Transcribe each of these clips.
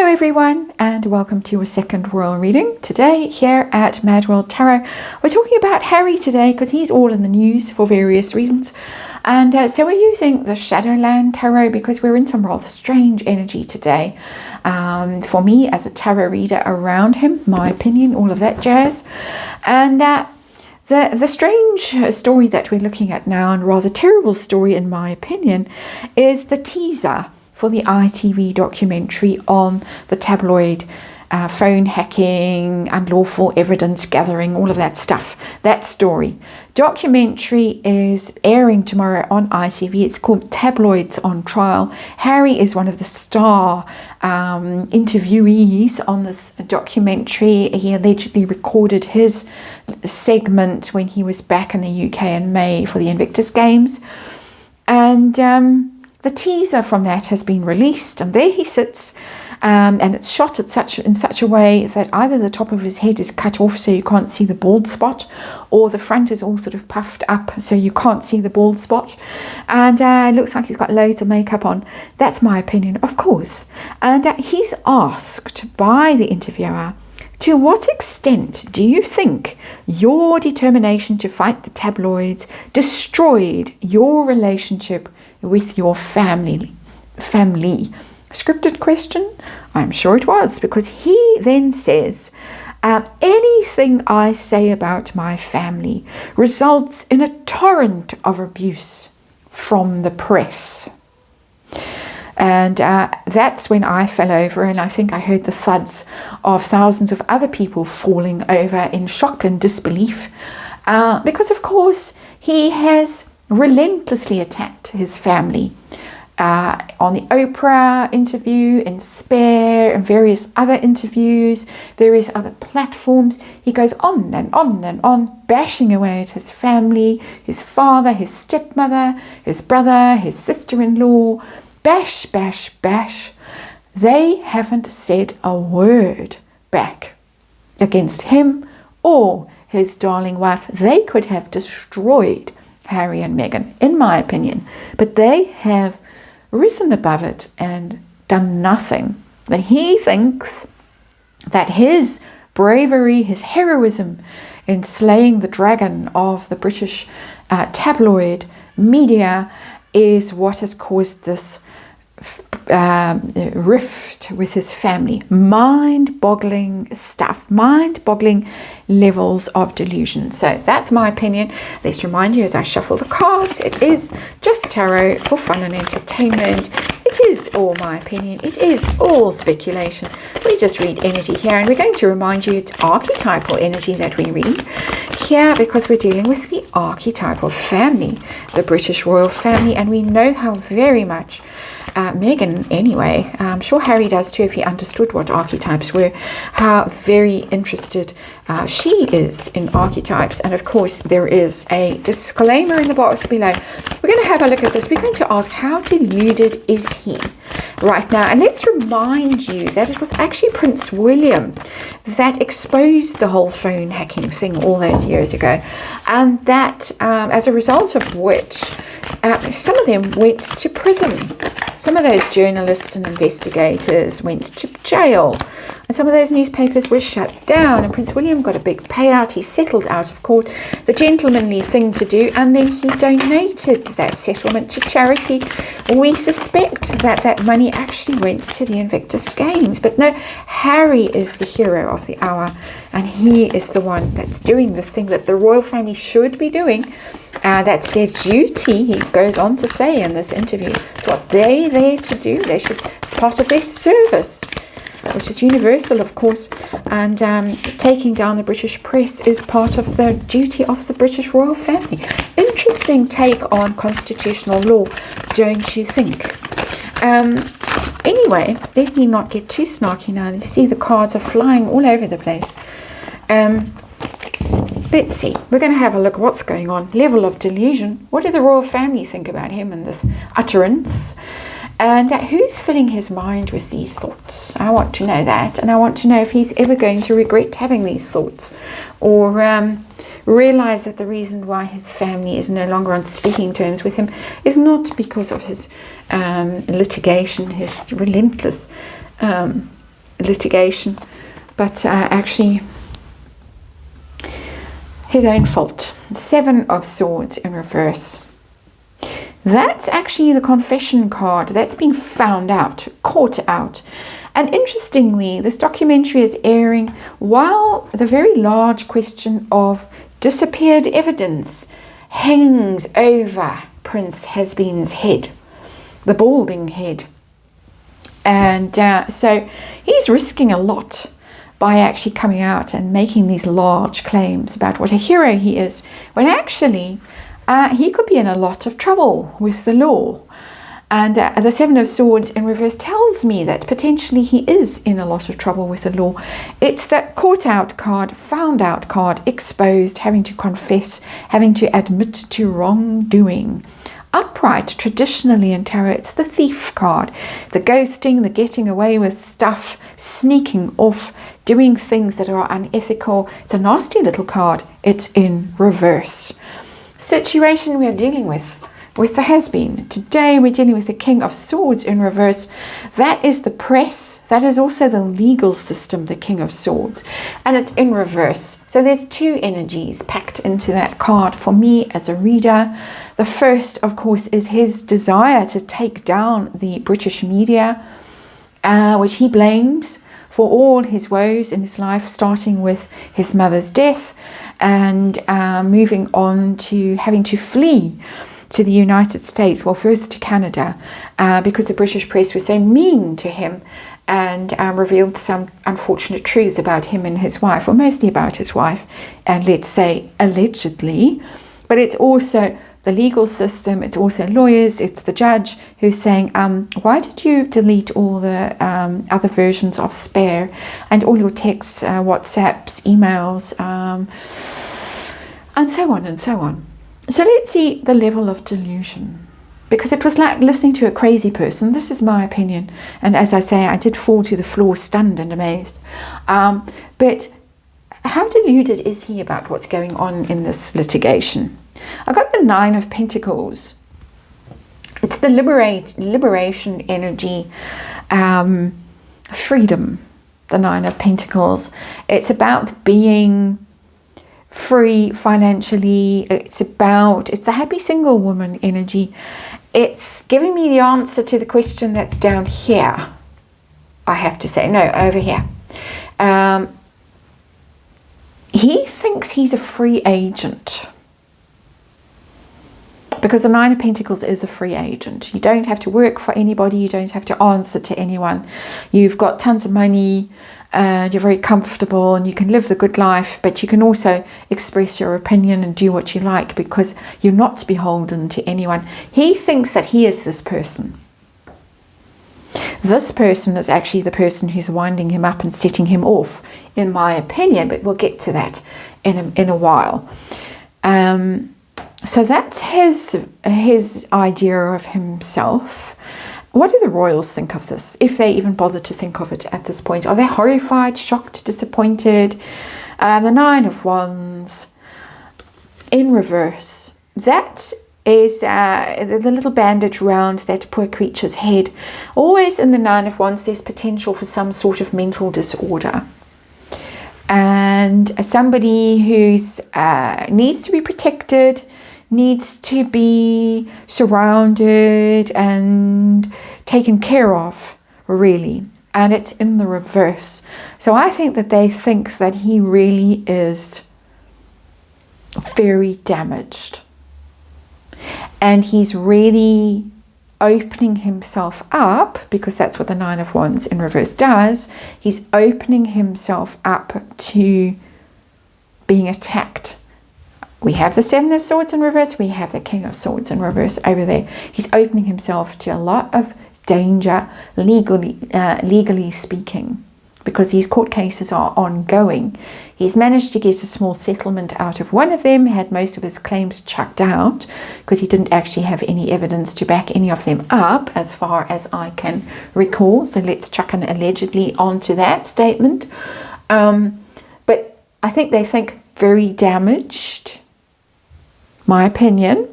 Hello everyone, and welcome to a second royal reading. Today here at MadWorldTarot, we're talking about Harry today because he's all in the news for various reasons. And so we're using the Shadowland Tarot because we're in some rather strange energy today. For me as a tarot reader around him, my opinion, all of that jazz. And the strange story that we're looking at now, and rather terrible story in my opinion, is the teaser for the ITV documentary on the tabloid phone hacking, unlawful evidence gathering, all of that stuff. That story. Documentary is airing tomorrow on ITV. It's called Tabloids on Trial. Harry is one of the star interviewees on this documentary. He allegedly recorded his segment when he was back in the UK in May for the Invictus Games. And the teaser from that has been released, and there he sits, and it's shot in such a way that either the top of his head is cut off so you can't see the bald spot, or the front is all sort of puffed up so you can't see the bald spot, and it looks like he's got loads of makeup on. That's my opinion, of course. And he's asked by the interviewer, to what extent do you think your determination to fight the tabloids destroyed your relationship with your family? Scripted question? I'm sure it was, because he then says, anything I say about my family results in a torrent of abuse from the press. And that's when I fell over, and I think I heard the thuds of thousands of other people falling over in shock and disbelief, because of course he has relentlessly attacked his family on the Oprah interview, in Spare, and various other interviews, various other platforms. He goes on and on and on, bashing away at his family, his father, his stepmother, his brother, his sister-in-law. Bash, bash, bash. They haven't said a word back against him or his darling wife. They could have destroyed Harry and Meghan, in my opinion, but they have risen above it and done nothing. But he thinks that his bravery, his heroism in slaying the dragon of the British tabloid media is what has caused this rift with his family. Mind-boggling stuff, mind-boggling levels of delusion. So that's my opinion. Let's remind you as I shuffle the cards, it is just tarot for fun and entertainment. It is all my opinion. It is all speculation. We just read energy here, and we're going to remind you it's archetypal energy that we read here because we're dealing with the archetypal family, the British royal family, and we know how very much Meghan, anyway, I'm sure Harry does too if he understood what archetypes were, how very interested she is in archetypes. And of course there is a disclaimer in the box below. We're going to have a look at this. We're going to ask, how deluded is he right now? And let's remind you that it was actually Prince William that exposed the whole phone hacking thing all those years ago, and that as a result of which some of them went to prison. Some of those journalists and investigators went to jail, and some of those newspapers were shut down, and Prince William got a big payout. He settled out of court, the gentlemanly thing to do, and then he donated that settlement to charity. We suspect that that money actually went to the Invictus Games, but no, Harry is the hero of the hour, and he is the one that's doing this thing that the royal family should be doing. That's their duty, he goes on to say in this interview. It's what they're there to do. They should, it's part of their service, which is universal, of course. And taking down the British press is part of the duty of the British royal family. Interesting take on constitutional law, don't you think? Anyway, let me not get too snarky now. You see the cards are flying all over the place. Let's see. We're going to have a look at what's going on. Level of delusion. What do the royal family think about him and this utterance? And who's filling his mind with these thoughts? I want to know that. And I want to know if he's ever going to regret having these thoughts, or realize that the reason why his family is no longer on speaking terms with him is not because of his litigation, his relentless litigation, but actually his own fault. 7 of Swords in reverse. That's actually the confession card. That's been found out, caught out. And interestingly, this documentary is airing while the very large question of disappeared evidence hangs over Prince Has-Been's head, the balding head. And so he's risking a lot by actually coming out and making these large claims about what a hero he is, when actually he could be in a lot of trouble with the law. And the 7 of Swords in reverse tells me that potentially he is in a lot of trouble with the law. It's that caught out card, found out card, exposed, having to confess, having to admit to wrongdoing. Upright, traditionally in tarot, it's the thief card. The ghosting, the getting away with stuff, sneaking off, doing things that are unethical. It's a nasty little card. It's in reverse. Situation we are dealing with the has-been. Today we're dealing with the King of Swords in reverse. That is the press. That is also the legal system, the King of Swords. And it's in reverse. So there's 2 energies packed into that card for me as a reader. The first, of course, is his desire to take down the British media, which he blames for all his woes in his life, starting with his mother's death and moving on to having to flee to the United States, well, first to Canada, because the British press was so mean to him and revealed some unfortunate truths about him and his wife, or mostly about his wife, and let's say allegedly. But it's also the legal system, it's also lawyers, it's the judge who's saying, why did you delete all the other versions of Spare and all your texts, WhatsApps, emails, and so on and so on. So let's see the level of delusion, because it was like listening to a crazy person. This is my opinion. And as I say, I did fall to the floor stunned and amazed. But how deluded is he about what's going on in this litigation? I got the 9 of Pentacles. It's the liberation energy, freedom, the 9 of Pentacles. It's about being free financially. It's the happy single woman energy. It's giving me the answer to the question that's down here, I have to say. No, over here. He thinks he's a free agent, because the 9 of Pentacles is a free agent. You don't have to work for anybody. You don't have to answer to anyone. You've got tons of money and you're very comfortable and you can live the good life, but you can also express your opinion and do what you like because you're not beholden to anyone. He thinks that he is this person. This person is actually the person who's winding him up and setting him off, in my opinion, but we'll get to that in a while. So that's his idea of himself. What do the royals think of this, if they even bother to think of it at this point? Are they horrified, shocked, disappointed? The 9 of Wands in reverse. That is the little bandage round that poor creature's head. Always in the 9 of Wands, there's potential for some sort of mental disorder. And somebody who's needs to be protected, needs to be surrounded and taken care of, really. And it's in the reverse. So I think that they think that he really is very damaged. And he's really opening himself up, because that's what the 9 of Wands in reverse does. He's opening himself up to being attacked. We have the 7 of Swords in reverse. We have the King of Swords in reverse over there. He's opening himself to a lot of danger, legally speaking, because his court cases are ongoing. He's managed to get a small settlement out of one of them, had most of his claims chucked out, because he didn't actually have any evidence to back any of them up, as far as I can recall. So let's chuck an allegedly onto that statement. But I think they think very damaged, my opinion.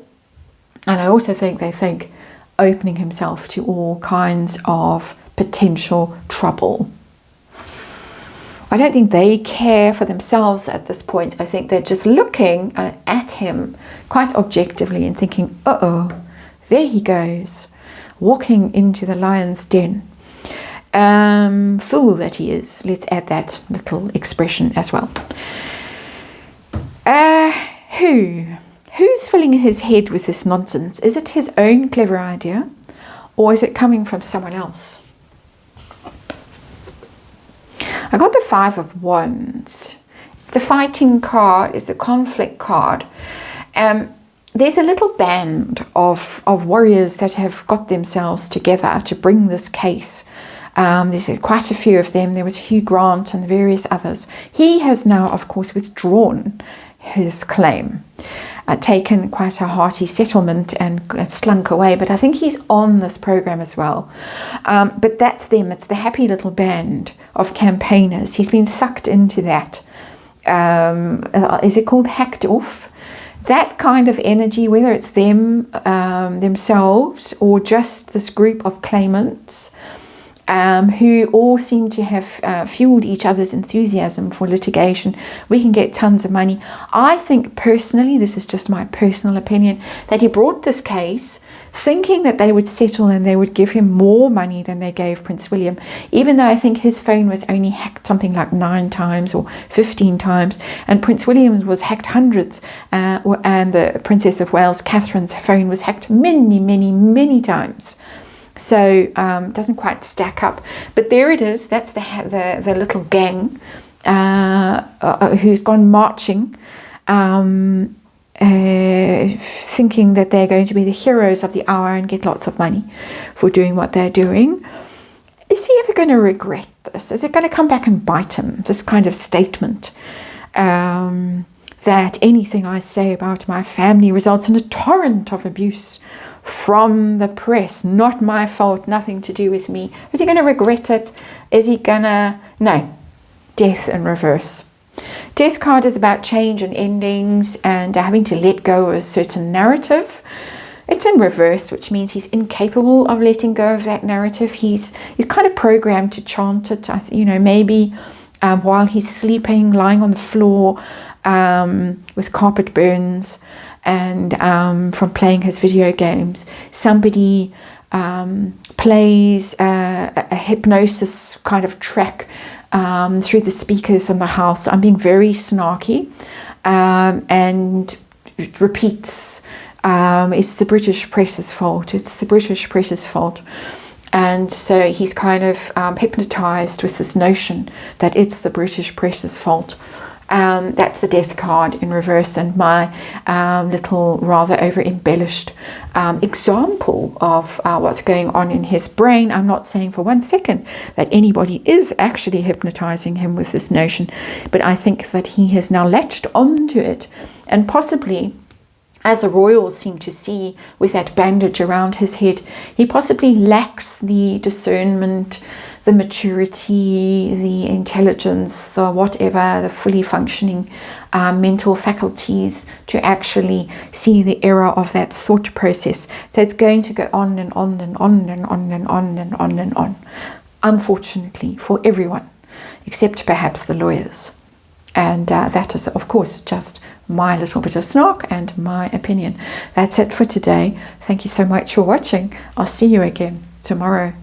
And I also think they think opening himself to all kinds of potential trouble. I don't think they care for themselves at this point. I think they're just looking at him quite objectively and thinking, uh-oh, there he goes, walking into the lion's den. Fool that he is. Let's add that little expression as well. Who's filling his head with this nonsense? Is it his own clever idea, or is it coming from someone else? I got the Five of Wands. It's the fighting card, it's the conflict card. There's a little band of warriors that have got themselves together to bring this case. There's quite a few of them. There was Hugh Grant and various others. He has now, of course, withdrawn his claim, taken quite a hearty settlement and slunk away. But I think he's on this program as well. But that's them. It's the happy little band of campaigners. He's been sucked into that. Is it called hacked off? That kind of energy, whether it's them themselves or just this group of claimants, who all seem to have fueled each other's enthusiasm for litigation. We can get tons of money. I think personally, this is just my personal opinion, that he brought this case thinking that they would settle and they would give him more money than they gave Prince William, even though I think his phone was only hacked something like 9 times or 15 times, and Prince William's was hacked hundreds, and the Princess of Wales, Catherine's phone, was hacked many, many, many times. So it doesn't quite stack up. But there it is. That's the little gang who's gone marching, thinking that they're going to be the heroes of the hour and get lots of money for doing what they're doing. Is he ever going to regret this? Is it going to come back and bite him? This kind of statement that anything I say about my family results in a torrent of abuse from the press, not my fault, nothing to do with me. Is he going to regret it? Is he going to... No. Death in reverse. Death card is about change and endings and having to let go of a certain narrative. It's in reverse, which means he's incapable of letting go of that narrative. He's kind of programmed to chant it, maybe while he's sleeping, lying on the floor with carpet burns, and from playing his video games. Somebody plays a hypnosis kind of track through the speakers in the house. I'm being very snarky, and it repeats, it's the British press's fault. It's the British press's fault. And so he's kind of hypnotized with this notion that it's the British press's fault. That's the death card in reverse, and my little rather over embellished example of what's going on in his brain. I'm not saying for 1 second that anybody is actually hypnotizing him with this notion, but I think that he has now latched onto it, and possibly, as the royals seem to see with that bandage around his head, he possibly lacks the discernment, the maturity, the intelligence, the whatever, the fully functioning mental faculties to actually see the error of that thought process. So it's going to go on and on and on and on and on and on and on, unfortunately, for everyone, except perhaps the lawyers. And that is, of course, just my little bit of snark and my opinion. That's it for today. Thank you so much for watching. I'll see you again tomorrow.